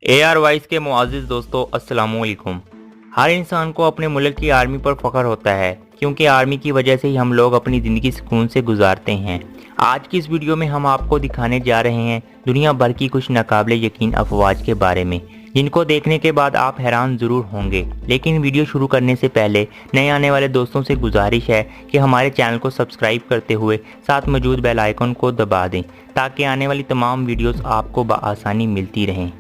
AR voice के मुआज़िज़ दोस्तों, अस्सलामुअलैकुम। हर इंसान को अपने मुल्क की आर्मी पर फ़ख्र होता है, क्योंकि आर्मी की वजह से ही हम लोग अपनी ज़िंदगी सुकून से गुजारते हैं। आज की इस वीडियो में हम आपको दिखाने जा रहे हैं दुनिया भर की कुछ नाकाबिले यकीन अफ़वाज के बारे में, जिनको देखने के बाद आप हैरान ज़रूर होंगे। लेकिन वीडियो शुरू करने से पहले नए आने वाले दोस्तों से गुजारिश है कि हमारे चैनल को सब्सक्राइब करते हुए साथ मौजूद बेल आइकन को दबा दें, ताकि आने वाली तमाम वीडियोस आपको बआसानी मिलती रहें।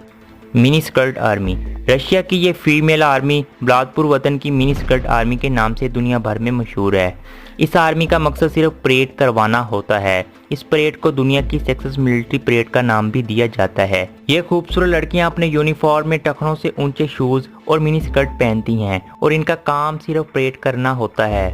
Mini skirt army. रशिया की ये फीमेल आर्मी ब्लादपुर वतन की मिनी स्कर्ट आर्मी के नाम से दुनिया भर में मशहूर है। इस आर्मी का मकसद सिर्फ परेड करवाना होता है। इस परेड को दुनिया की सेक्सिस मिलिट्री परेड का नाम भी दिया जाता है। ये खूबसूरत लड़कियां अपने यूनिफॉर्म में टखनों से ऊंचे शूज और मिनी स्कर्ट पहनती हैं और इनका काम सिर्फ परेड करना होता है।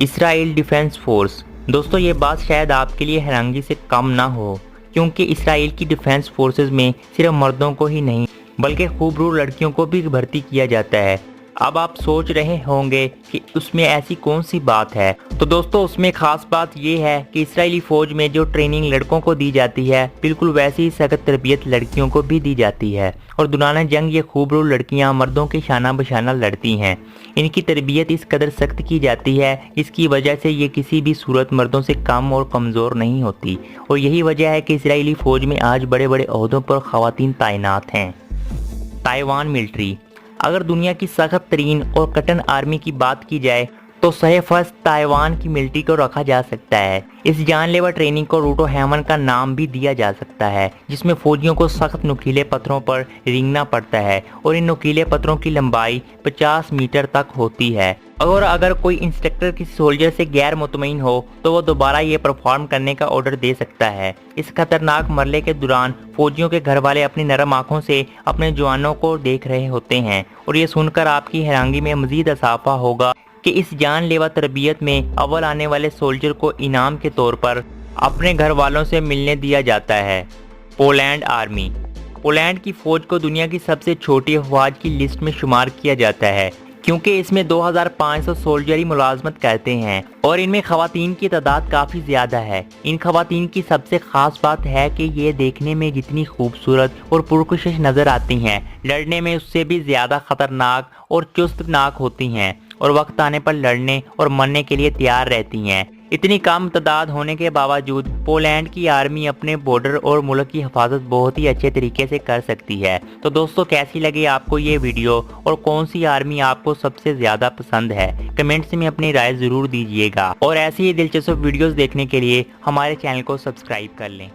Israel defence force. दोस्तों, ये बात शायद आपके लिए हैरानगी से कम ना हो, क्योंकि इसराइल की डिफेंस फोर्सेस में सिर्फ मर्दों को ही नहीं बल्कि खूबसूरत लड़कियों को भी भर्ती किया जाता है। अब आप सोच रहे होंगे कि उसमें ऐसी कौन सी बात है। तो दोस्तों, उसमें खास बात यह है कि इस्राएली फौज में जो ट्रेनिंग लड़कों को दी जाती है, बिल्कुल वैसी ही सख्त तरबियत लड़कियों को भी दी जाती है। और दौरान जंग ये खूबसूरत लड़कियां मर्दों के शाना बशाना लड़ती हैं। इनकी तरबियत इस कदर सख्त की जाती है, जिसकी वजह से ये किसी भी सूरत मर्दों से कम और कमज़ोर नहीं होती। और यही वजह है कि इस्राएली फौज में आज बड़े बड़े ओहदों पर ख़वातीन तैनात हैं। Taiwan military. अगर दुनिया की सख्त तरीन और कठिन आर्मी की बात की जाए तो सह-फर्ज ताइवान की मिलिट्री को रखा जा सकता है। इस जानलेवा ट्रेनिंग को रूटो हेमन का नाम भी दिया जा सकता है, जिसमें फौजियों को सख्त नुकीले पत्थरों पर रेंगना पड़ता है और इन नुकीले पत्थरों की लंबाई 50 मीटर तक होती है। और अगर कोई इंस्ट्रक्टर किसी सोल्जर से गैर मुतमईन हो तो वो दोबारा ये परफॉर्म करने का ऑर्डर दे सकता है। इस खतरनाक मरले के दौरान फौजियों के घर वाले अपनी नरम आंखों से अपने जवानों को देख रहे होते हैं, और ये सुनकर आपकी हैरानी में मजीद इजाफा होगा कि इस जानलेवा तरबियत में अव्वल आने वाले सोल्जर को इनाम के तौर पर अपने घर वालों से मिलने दिया जाता है। Poland army. पोलैंड की फौज को दुनिया की सबसे छोटी अफवाज की लिस्ट में शुमार किया जाता है, क्योंकि इसमें 2500 सोल्जर ही मुलाजमत करते हैं और इनमें खवातीन की तादाद काफ़ी ज़्यादा है। इन खवातीन की सबसे ख़ास बात है कि ये देखने में जितनी खूबसूरत और पुरकशिश नज़र आती हैं, लड़ने में उससे भी ज़्यादा ख़तरनाक और चुस्तनाक होती हैं और वक्त आने पर लड़ने और मरने के लिए तैयार रहती हैं। इतनी कम तादाद होने के बावजूद पोलैंड की आर्मी अपने बॉर्डर और मुल्क की हिफाजत बहुत ही अच्छे तरीके से कर सकती है। तो दोस्तों, कैसी लगी आपको ये वीडियो और कौन सी आर्मी आपको सबसे ज़्यादा पसंद है? कमेंट्स में अपनी राय ज़रूर दीजिएगा और ऐसी ही दिलचस्प वीडियोस देखने के लिए हमारे चैनल को सब्सक्राइब कर लें।